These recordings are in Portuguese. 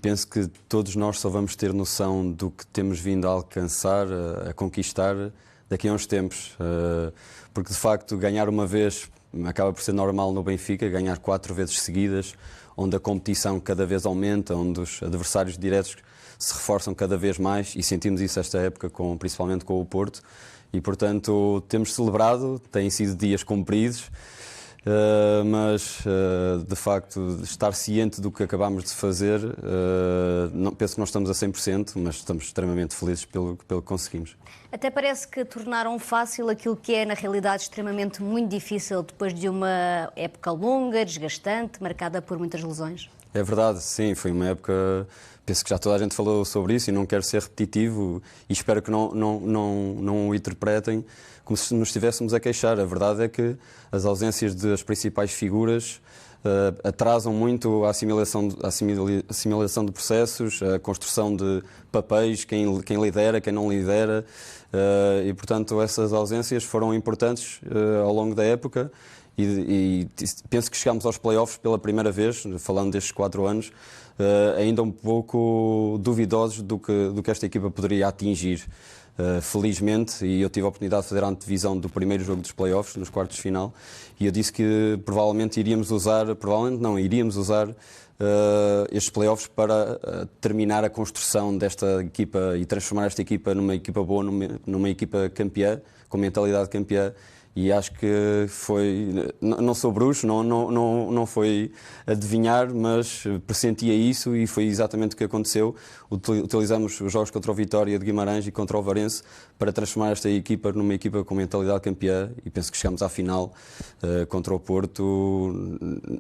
penso que todos nós só vamos ter noção do que temos vindo a alcançar, a conquistar daqui a uns tempos. Porque, de facto, ganhar uma vez acaba por ser normal no Benfica, ganhar 4 vezes seguidas, onde a competição cada vez aumenta, onde os adversários diretos se reforçam cada vez mais, e sentimos isso esta época, principalmente com o Porto. E, portanto, temos celebrado, têm sido dias compridos, mas, de facto, estar ciente do que acabámos de fazer, penso que não estamos a 100%, mas estamos extremamente felizes pelo que conseguimos. Até parece que tornaram fácil aquilo que é, na realidade, extremamente muito difícil depois de uma época longa, desgastante, marcada por muitas lesões. É verdade, sim, foi uma época, penso que já toda a gente falou sobre isso e não quero ser repetitivo e espero que não o interpretem como se nos estivéssemos a queixar. A verdade é que as ausências das principais figuras atrasam muito a assimilação de processos, a construção de papéis, quem lidera, quem não lidera, e portanto essas ausências foram importantes ao longo da época. E penso que chegámos aos play-offs pela primeira vez, falando destes 4 anos, ainda um pouco duvidosos do que esta equipa poderia atingir. Felizmente, e eu tive a oportunidade de fazer a antevisão do primeiro jogo dos play-offs, nos quartos de final, e eu disse que iríamos usar estes play-offs para terminar a construção desta equipa e transformar esta equipa numa equipa boa, numa equipa campeã, com mentalidade campeã. E acho que foi, não sou bruxo, não foi adivinhar, mas pressentia isso e foi exatamente o que aconteceu. Utilizamos os jogos contra o Vitória de Guimarães e contra o Varense para transformar esta equipa numa equipa com mentalidade campeã e penso que chegamos à final contra o Porto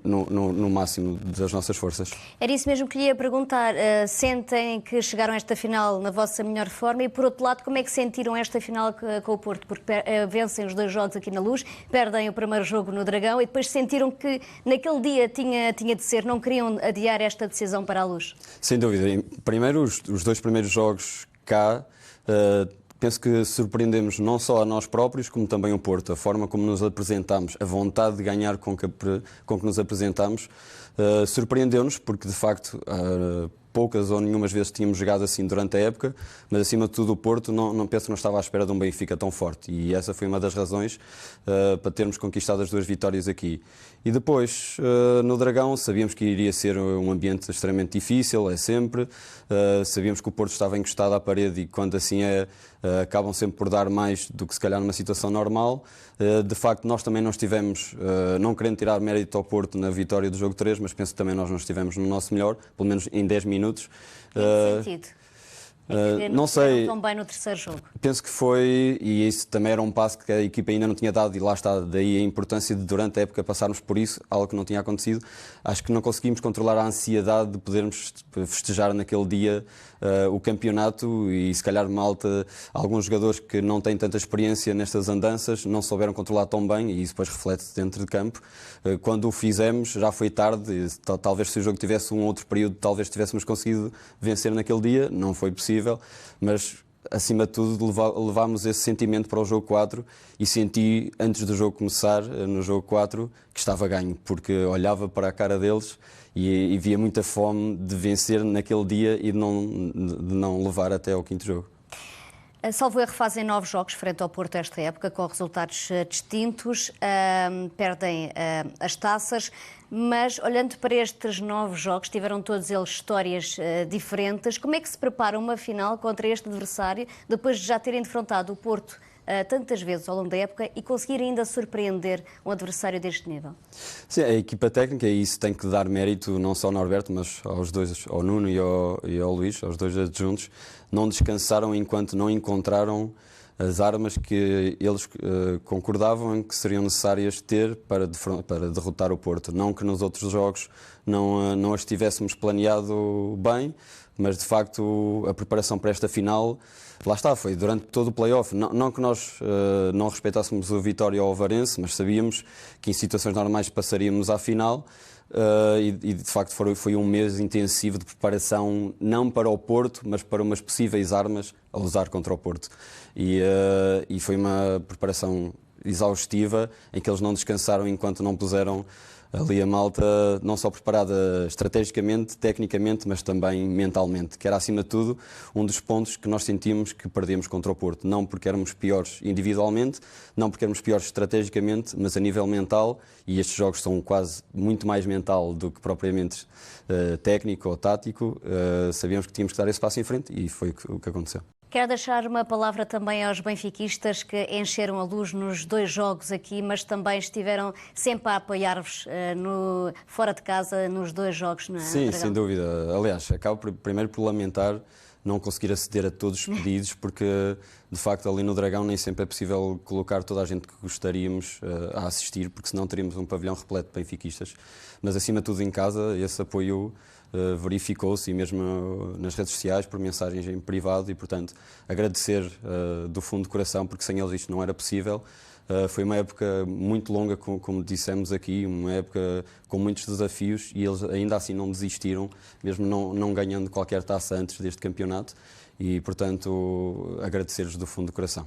no máximo das nossas forças. Era isso mesmo que lhe ia perguntar. Sentem que chegaram a esta final na vossa melhor forma e, por outro lado, como é que sentiram esta final com o Porto? Porque vencem os 2 jogos aqui na Luz, perdem o primeiro jogo no Dragão e depois sentiram que naquele dia tinha de ser, não queriam adiar esta decisão para a Luz? Sem dúvida. Primeiro, os 2 primeiros jogos cá, penso que surpreendemos não só a nós próprios, como também o Porto. A forma como nos apresentámos, a vontade de ganhar com que nos apresentámos, surpreendeu-nos, porque de facto poucas ou nenhumas vezes tínhamos jogado assim durante a época, mas acima de tudo o Porto não penso que não estava à espera de um Benfica tão forte e essa foi uma das razões para termos conquistado as 2 vitórias aqui. E depois, no Dragão, sabíamos que iria ser um ambiente extremamente difícil, é sempre. Sabíamos que o Porto estava encostado à parede e quando assim acabam sempre por dar mais do que se calhar numa situação normal. De facto, nós também não estivemos, não querendo tirar mérito ao Porto na vitória do jogo 3, mas penso que também nós não estivemos no nosso melhor, pelo menos em 10 minutos. Em que sentido? Não sei. Tão bem no terceiro jogo. Penso que foi, e isso também era um passo que a equipa ainda não tinha dado, e lá está, daí a importância de durante a época passarmos por isso, algo que não tinha acontecido. Acho que não conseguimos controlar a ansiedade de podermos festejar naquele dia o campeonato e se calhar malta, alguns jogadores que não têm tanta experiência nestas andanças não souberam controlar tão bem e isso depois reflete-se dentro de campo. Quando o fizemos já foi tarde, talvez se o jogo tivesse um outro período talvez tivéssemos conseguido vencer naquele dia, não foi possível, mas acima de tudo levámos esse sentimento para o jogo 4 e senti antes do jogo começar, no jogo 4, que estava ganho, porque olhava para a cara deles e via muita fome de vencer naquele dia e de não levar até ao 5º jogo. Salvo erro, fazem 9 jogos frente ao Porto esta época, com resultados distintos, perdem as taças, mas olhando para estes 9 jogos, tiveram todos eles histórias diferentes. Como é que se prepara uma final contra este adversário, depois de já terem defrontado o Porto tantas vezes ao longo da época e conseguir ainda surpreender um adversário deste nível? Sim, a equipa técnica, e isso tem que dar mérito não só ao Norberto, mas aos 2, ao Nuno e ao Luís, aos 2 adjuntos, não descansaram enquanto não encontraram as armas que eles concordavam que seriam necessárias ter para derrotar o Porto. Não que nos outros jogos não as tivéssemos planeado bem, mas de facto a preparação para esta final, lá está, foi durante todo o play-off. Não que nós não respeitássemos o Vitória ou o Varense, mas sabíamos que em situações normais passaríamos à final. E de facto foi um mês intensivo de preparação, não para o Porto, mas para umas possíveis armas a usar contra o Porto. E foi uma preparação exaustiva em que eles não descansaram enquanto não puseram Ali a malta não só preparada estrategicamente, tecnicamente, mas também mentalmente, que era acima de tudo um dos pontos que nós sentimos que perdemos contra o Porto. Não porque éramos piores individualmente, não porque éramos piores estrategicamente, mas a nível mental, e estes jogos são quase muito mais mental do que propriamente técnico ou tático, sabíamos que tínhamos que dar esse passo em frente e foi o que aconteceu. Quero deixar uma palavra também aos benfiquistas que encheram a luz nos 2 jogos aqui, mas também estiveram sempre a apoiar-vos fora de casa nos 2 jogos na Sim, Dragão. sem dúvida. Aliás, acabo primeiro por lamentar não conseguir aceder a todos os pedidos, porque de facto ali no Dragão nem sempre é possível colocar toda a gente que gostaríamos a assistir, porque senão teríamos um pavilhão repleto de benfiquistas. Mas acima de tudo em casa, esse apoio verificou-se, e mesmo nas redes sociais, por mensagens em privado, e portanto agradecer do fundo do coração, porque sem eles isto não era possível. Foi uma época muito longa, como dissemos aqui, uma época com muitos desafios, e eles ainda assim não desistiram, mesmo não ganhando qualquer taça antes deste campeonato, e portanto agradecer-lhes do fundo do coração.